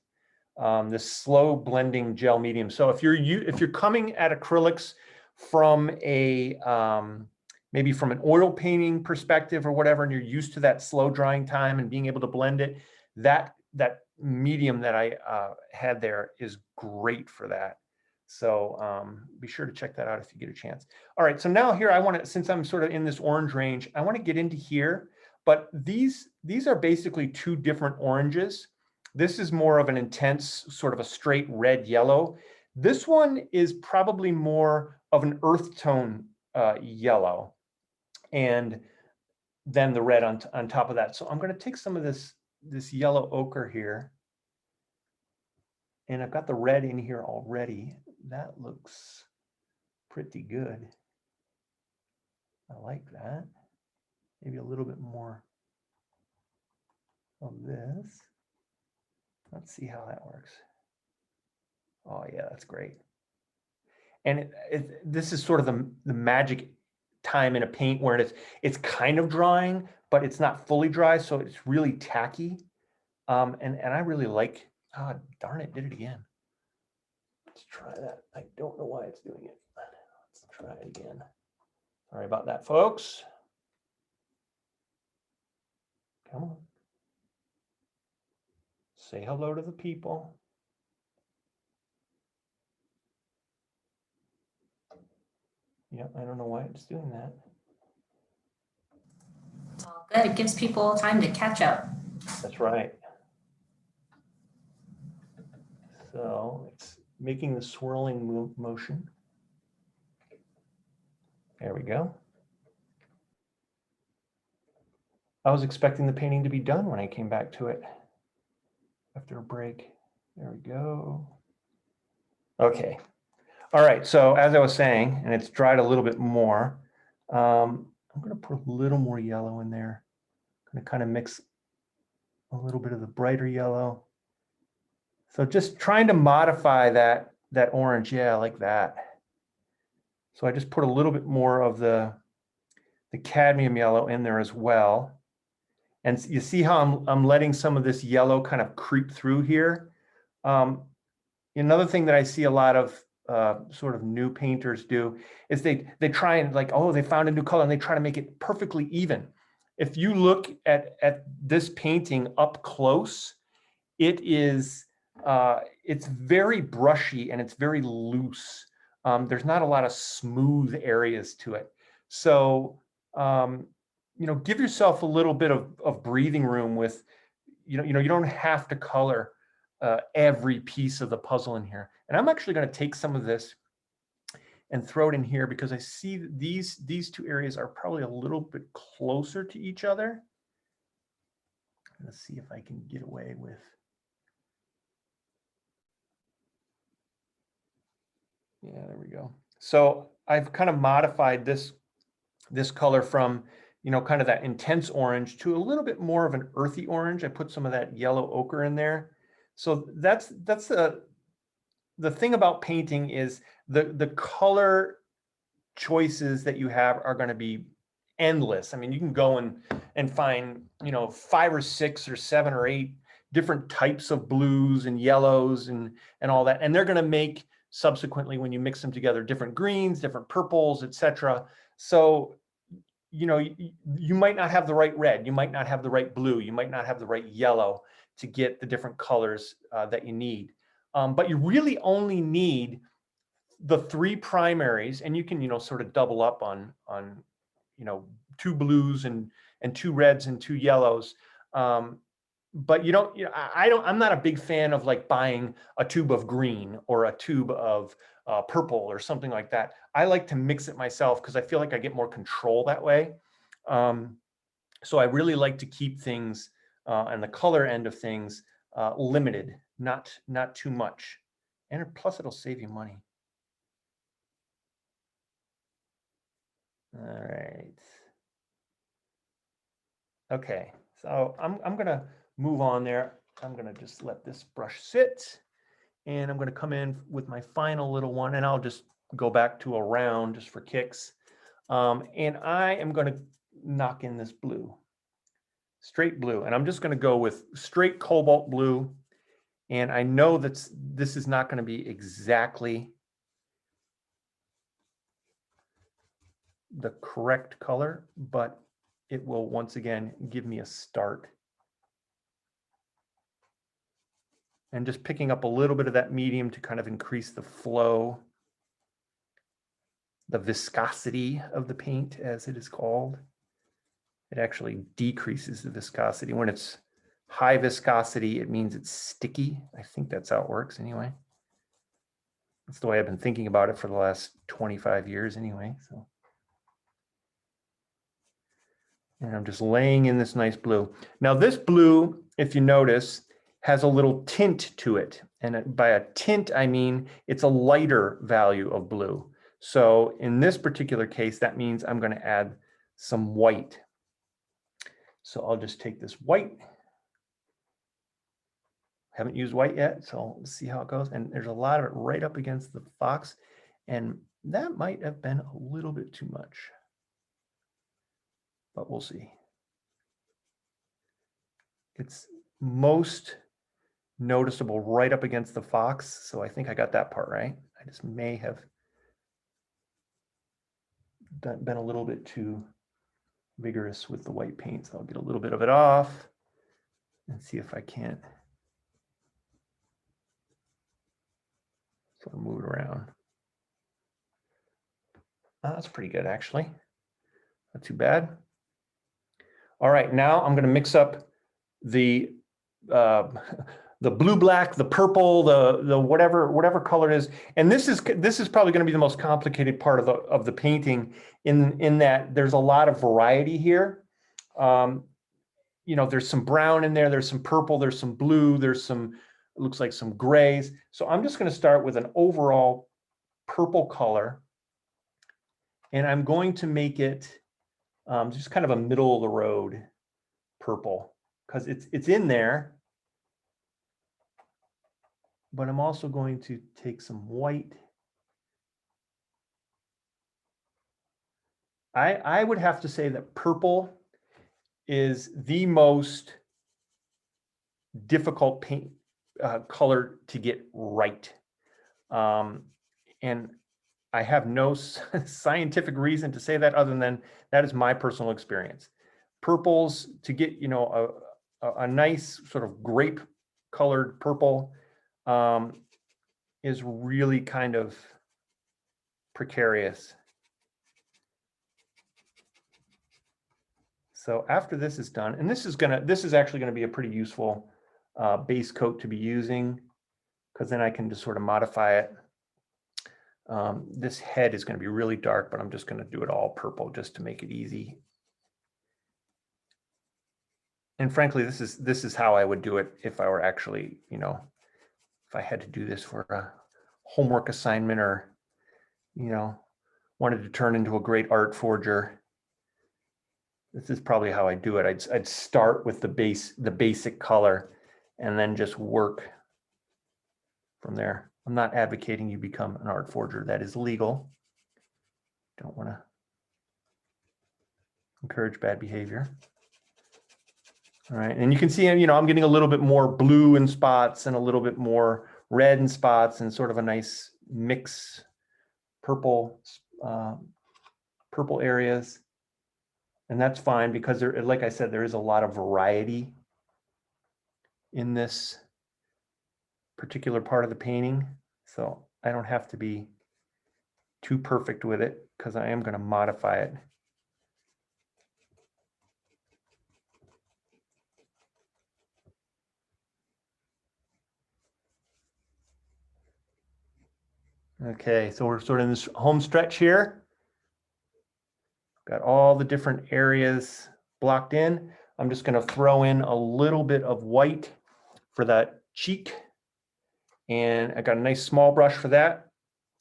This slow blending gel medium. So if you're coming at acrylics from a maybe from an oil painting perspective or whatever, and you're used to that slow drying time and being able to blend it, that medium that I had there is great for that. So be sure to check that out if you get a chance. All right, so now here I want to, since I'm sort of in this orange range, I want to get into here. But these are basically two different oranges. This is more of an intense, sort of a straight red yellow. This one is probably more of an earth tone yellow, and then the red on top of that. So I'm going to take some of this yellow ochre here, and I've got the red in here already. That looks pretty good. I like that. Maybe a little bit more of this. Let's see how that works. Oh yeah, that's great. And this is sort of the magic time in a paint where it's kind of drying, but it's not fully dry, so it's really tacky. And I really like, darn it, did it again. Let's try that. I don't know why it's doing it. Let's try it again. Sorry about that, folks. Come on. Say hello to the people. Yeah, I don't know why it's doing that. It's all good. It gives people time to catch up. That's right. So it's making the swirling motion. There we go. I was expecting the painting to be done when I came back to it after a break. There we go. Okay. All right. So as I was saying, and it's dried a little bit more, I'm going to put a little more yellow in there. I'm going to kind of mix a little bit of the brighter yellow So just trying to modify that orange. Yeah, like that. So I just put a little bit more of the cadmium yellow in there as well. And you see how I'm letting some of this yellow kind of creep through here. Another thing that I see a lot of sort of new painters do is they try and like, oh, they found a new color and they try to make it perfectly even. If you look at this painting up close, it is it's very brushy and it's very loose. There's not a lot of smooth areas to it. So give yourself a little bit of breathing room with, you don't have to color every piece of the puzzle in here. And I'm actually going to take some of this and throw it in here because I see these two areas are probably a little bit closer to each other. Let's see if I can get away with. Yeah, there we go. So I've kind of modified this color from, kind of that intense orange to a little bit more of an earthy orange. I put some of that yellow ochre in there. So that's the thing about painting is the color choices that you have are going to be endless. I mean, you can go and find, 5 or 6 or 7 or 8 different types of blues and yellows and all that. And they're going to make subsequently, when you mix them together, different greens, different purples, etc. So, you might not have the right red, you might not have the right blue, you might not have the right yellow to get the different colors that you need. But you really only need the 3 primaries, and you can, sort of double up on 2 blues and 2 reds and 2 yellows. But I'm not a big fan of like buying a tube of green or a tube of purple or something like that. I like to mix it myself because I feel like I get more control that way. So I really like to keep things and the color end of things limited, not too much. And plus it'll save you money. All right. Okay, so I'm gonna move on there. I'm gonna just let this brush sit, and I'm gonna come in with my final little one, and I'll just go back to a round just for kicks. And I am gonna knock in this blue, straight blue, and I'm just gonna go with straight cobalt blue. And I know that this is not gonna be exactly the correct color, but it will once again give me a start. And just picking up a little bit of that medium to kind of increase the flow, the viscosity of the paint, as it is called. It actually decreases the viscosity. When it's high viscosity, it means it's sticky. I think that's how it works anyway. That's the way I've been thinking about it for the last 25 years anyway. So, and I'm just laying in this nice blue. Now this blue, if you notice, has a little tint to it. And by a tint, I mean it's a lighter value of blue. So in this particular case, that means I'm going to add some white. So I'll just take this white. Haven't used white yet, so let's see how it goes. And there's a lot of it right up against the fox. And that might have been a little bit too much, but we'll see. It's most noticeable right up against the fox. So I think I got that part right. I just may have been a little bit too vigorous with the white paint. So I'll get a little bit of it off and see if I can't sort of move it around. That's pretty good, actually. Not too bad. All right, now I'm going to mix up the blue, black, the purple, the whatever color it is. And this is probably going to be the most complicated part of the painting in that there's a lot of variety here. There's some brown in there, there's some purple, there's some blue, there's some, it looks like some grays. So I'm just going to start with an overall purple color. And I'm going to make it just kind of a middle of the road purple because it's in there. but I'm also going to take some white. I would have to say that purple is the most difficult paint color to get right. And I have no scientific reason to say that other than that is my personal experience. Purples, to get, you know, a nice sort of grape colored purple is really kind of precarious. So after this is done, and this is actually gonna be a pretty useful base coat to be using, because then I can just sort of modify it. This head is going to be really dark, but I'm just going to do it all purple just to make it easy. And frankly, this is how I would do it if I were actually, you know, if I had to do this for a homework assignment or, you know, wanted to turn into a great art forger. This is probably how I do it. I'd start with the basic color and then just work from there. I'm not advocating you become an art forger. That is legal. Don't want to encourage bad behavior. All right, and you can see, you know, I'm getting a little bit more blue in spots and a little bit more red in spots and sort of a nice mix, purple, purple areas. And that's fine because there, like I said, there is a lot of variety in this particular part of the painting. So I don't have to be too perfect with it because I am going to modify it. Okay, so we're sort of in this home stretch here. Got all the different areas blocked in. I'm just going to throw in a little bit of white for that cheek. And I got a nice small brush for that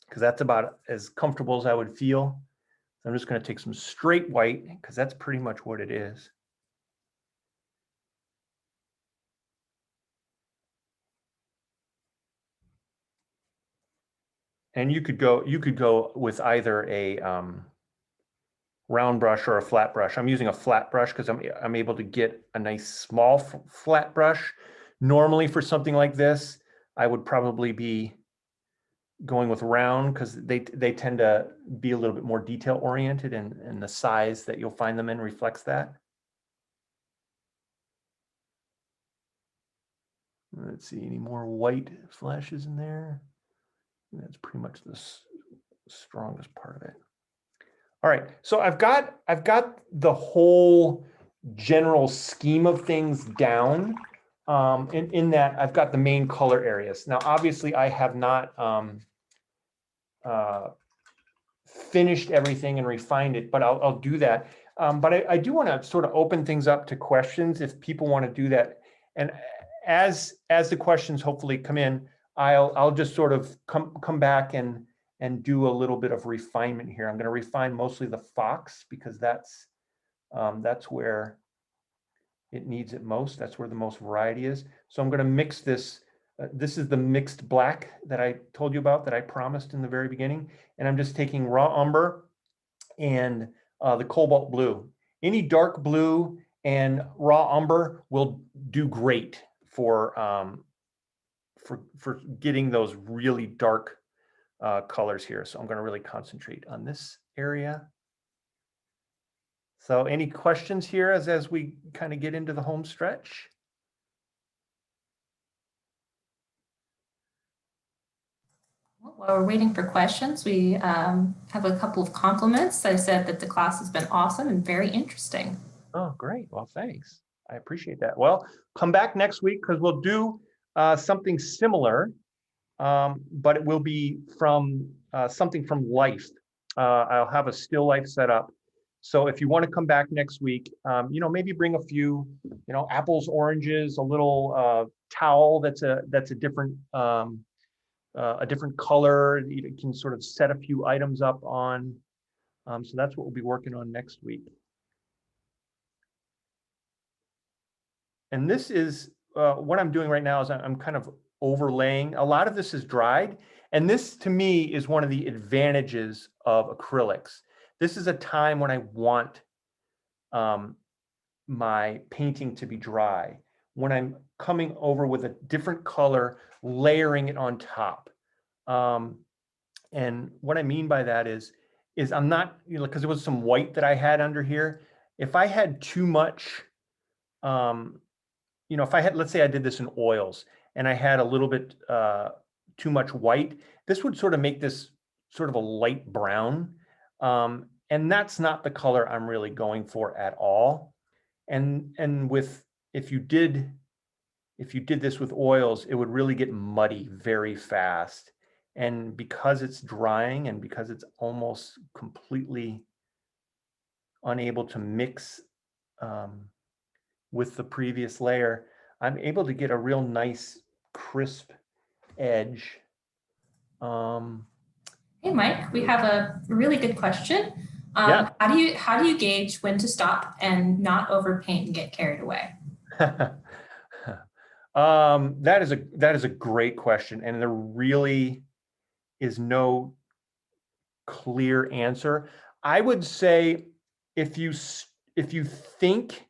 because that's about as comfortable as I would feel. So I'm just going to take some straight white because that's pretty much what it is. And you could go with either a round brush or a flat brush. I'm using a flat brush because I'm able to get a nice small flat brush. Normally for something like this, I would probably be going with round because they tend to be a little bit more detail oriented, and the size that you'll find them in reflects that. Let's see, any more white flashes in there? That's pretty much the strongest part of it. All right, so I've got the whole general scheme of things down. In that I've got the main color areas. Now, obviously, I have not finished everything and refined it, but I'll do that. But I do want to sort of open things up to questions if people want to do that. And as the questions hopefully come in, I'll just sort of come back and do a little bit of refinement here. I'm going to refine mostly the fox because that's where it needs it most. That's where the most variety is. So I'm going to mix this. This is the mixed black that I told you about that I promised in the very beginning. And I'm just taking raw umber and the cobalt blue. Any dark blue and raw umber will do great for getting those really dark colors here. So I'm going to really concentrate on this area. So any questions here as we kind of get into the home stretch? While we're waiting for questions, we have a couple of compliments. I said that the class has been awesome and very interesting. Oh, great. Well, thanks. I appreciate that. Well, come back next week because we'll do something similar, but it will be from something from life. I'll have a still life set up. So if you want to come back next week, you know, maybe bring a few, you know, apples, oranges, a little towel that's a different color. You can sort of set a few items up on. So that's what we'll be working on next week. And this is what I'm doing right now is I'm kind of overlaying. A lot of this is dried. And this to me is one of the advantages of acrylics. This is a time when I want my painting to be dry. When I'm coming over with a different color, layering it on top. And what I mean by that is I'm not, because there was some white that I had under here. If I had too much, if I had, let's say I did this in oils and I had a little bit too much white, this would sort of make this sort of a light brown. And that's not the color I'm really going for at all. And if you did this with oils, it would really get muddy very fast. And because it's drying and because it's almost completely unable to mix with the previous layer, I'm able to get a real nice crisp edge. Hey, Mike, we have a really good question. Yeah. How do you gauge when to stop and not overpaint and get carried away? That is a great question, and there really is no clear answer. I would say if you think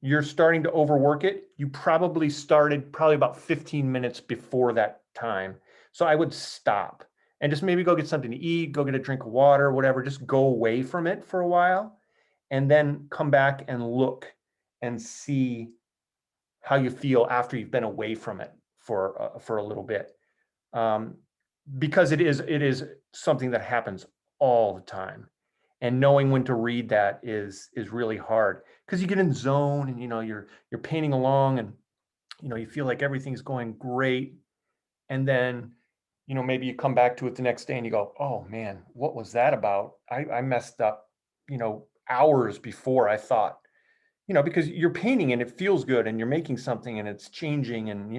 you're starting to overwork it, you probably started about 15 minutes before that time. So I would stop and just maybe go get something to eat, go get a drink of water, whatever, just go away from it for a while and then come back and look and see how you feel after you've been away from it for a little bit. Because it is something that happens all the time. And knowing when to read that is really hard because you get in zone and you're painting along and you feel like everything's going great, and then maybe you come back to it the next day and you go, oh man, what was that about? I messed up hours before I thought, because you're painting and it feels good and you're making something and it's changing and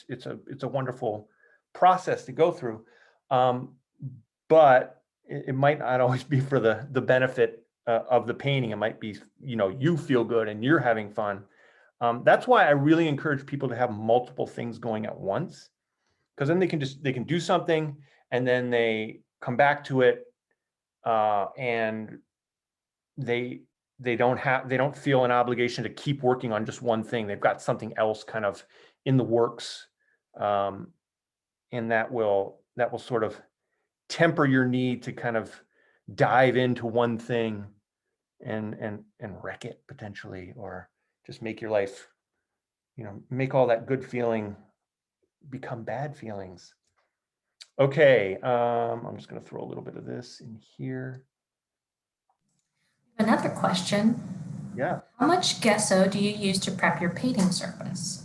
it's a wonderful process to go through, but it might not always be for the benefit of the painting. It might be, you feel good and you're having fun. That's why I really encourage people to have multiple things going at once, because then they can do something and then they come back to it and they don't feel an obligation to keep working on just one thing. They've got something else kind of in the works, and that will sort of temper your need to kind of dive into one thing and wreck it potentially, or just make your life, make all that good feeling become bad feelings. Okay, I'm just going to throw a little bit of this in here. Another question. Yeah. How much gesso do you use to prep your painting surface?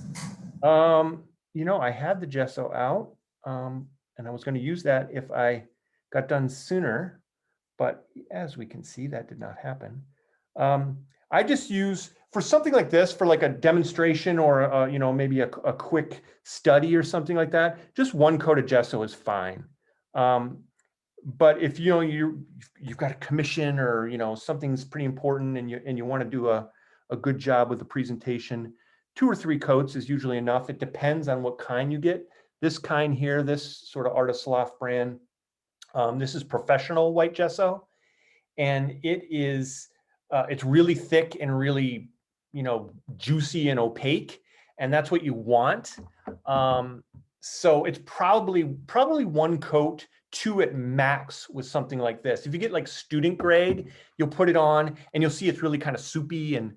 I had the gesso out, and I was going to use that if I got done sooner, but as we can see, that did not happen. I just use, for something like this, for like a demonstration or maybe a quick study or something like that, just one coat of gesso is fine. But if you've got a commission or something's pretty important and you want to do a good job with the presentation, 2 or 3 coats is usually enough. It depends on what kind you get. This kind here, this sort of Artist Loft brand, this is professional white gesso, and it's really thick and really juicy and opaque, and that's what you want. So it's probably 1 coat, 2 at max with something like this. If you get like student grade, you'll put it on and you'll see it's really kind of soupy and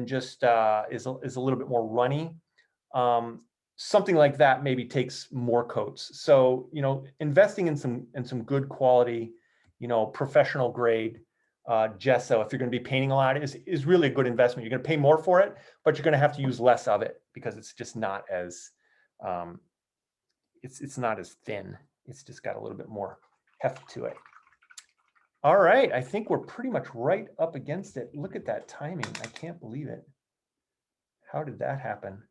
just is a little bit more runny. Something like that maybe takes more coats. So investing in some good quality, professional grade gesso, if you're going to be painting a lot, is really a good investment. You're going to pay more for it, but you're going to have to use less of it because it's just not as it's not as thin. It's just got a little bit more heft to it. All right, I think we're pretty much right up against it. Look at that timing. I can't believe it. How did that happen?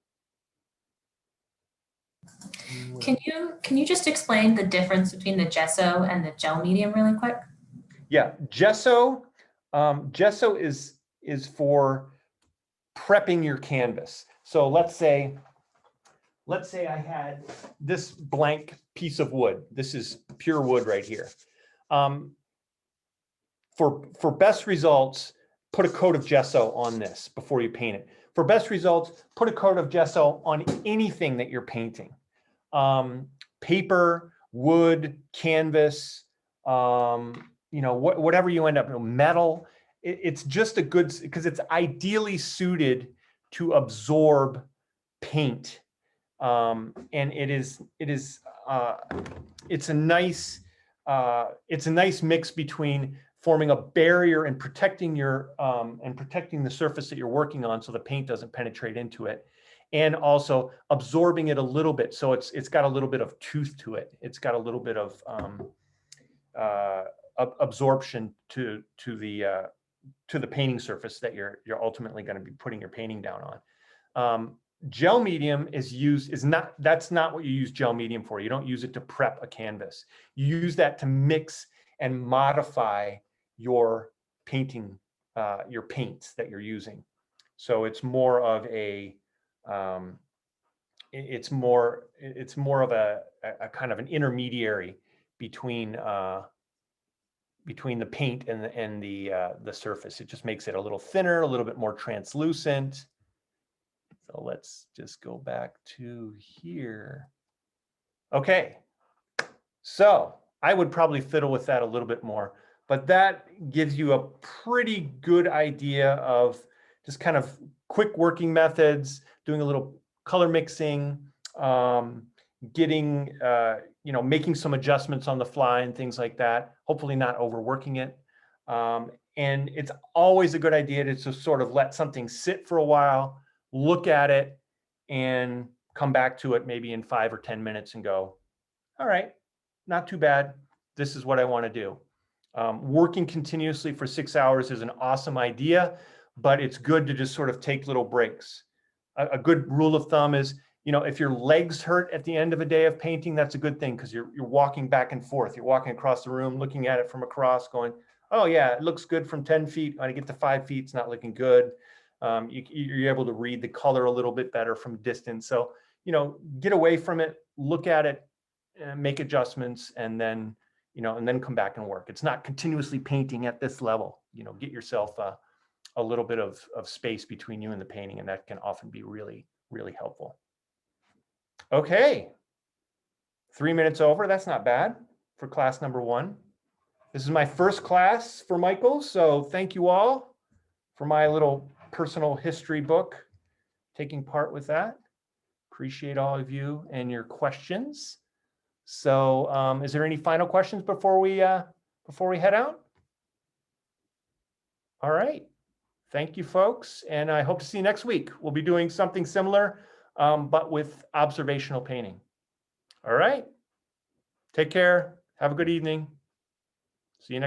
Can you just explain the difference between the gesso and the gel medium really quick? Yeah, gesso is for prepping your canvas. So let's say let's say I had this blank piece of wood. This is pure wood right here. For best results, put a coat of gesso on this before you paint it. For best results, put a coat of gesso on anything that you're painting. Paper, wood, canvas, whatever you end up, metal. It's just a good, because it's ideally suited to absorb paint. And it's a nice mix between forming a barrier and protecting the surface that you're working on so the paint doesn't penetrate into it, and also absorbing it a little bit, so it's got a little bit of tooth to it. It's got a little bit of absorption to the painting surface that you're ultimately going to be putting your painting down on. Gel medium that's not what you use gel medium for. You don't use it to prep a canvas. You use that to mix and modify your painting, your paints that you're using. So it's more of a it's more of a kind of an intermediary between the paint and the surface. It just makes it a little thinner, a little bit more translucent. So let's just go back to here. Okay, so I would probably fiddle with that a little bit more, but that gives you a pretty good idea of just kind of quick working methods, doing a little color mixing, getting, making some adjustments on the fly and things like that, hopefully not overworking it. And it's always a good idea to just sort of let something sit for a while, look at it, and come back to it maybe in 5 or 10 minutes and go, all right, not too bad. This is what I want to do. Working continuously for 6 hours is an awesome idea, but it's good to just sort of take little breaks. A good rule of thumb is, if your legs hurt at the end of a day of painting, that's a good thing, because you're walking back and forth. You're walking across the room, looking at it from across, going, oh yeah, it looks good from 10 feet. When I get to 5 feet, it's not looking good. You're able to read the color a little bit better from distance. So, get away from it, look at it, make adjustments, and then come back and work. It's not continuously painting at this level. Get yourself a little bit of space between you and the painting, and that can often be really, really helpful. Okay, 3 minutes over. That's not bad for class number 1. This is my first class for Michael, so thank you all for my little personal history book, taking part with that. Appreciate all of you and your questions. So is there any final questions before we head out? All right. Thank you, folks. And I hope to see you next week. We'll be doing something similar, but with observational painting. All right. Take care. Have a good evening. See you next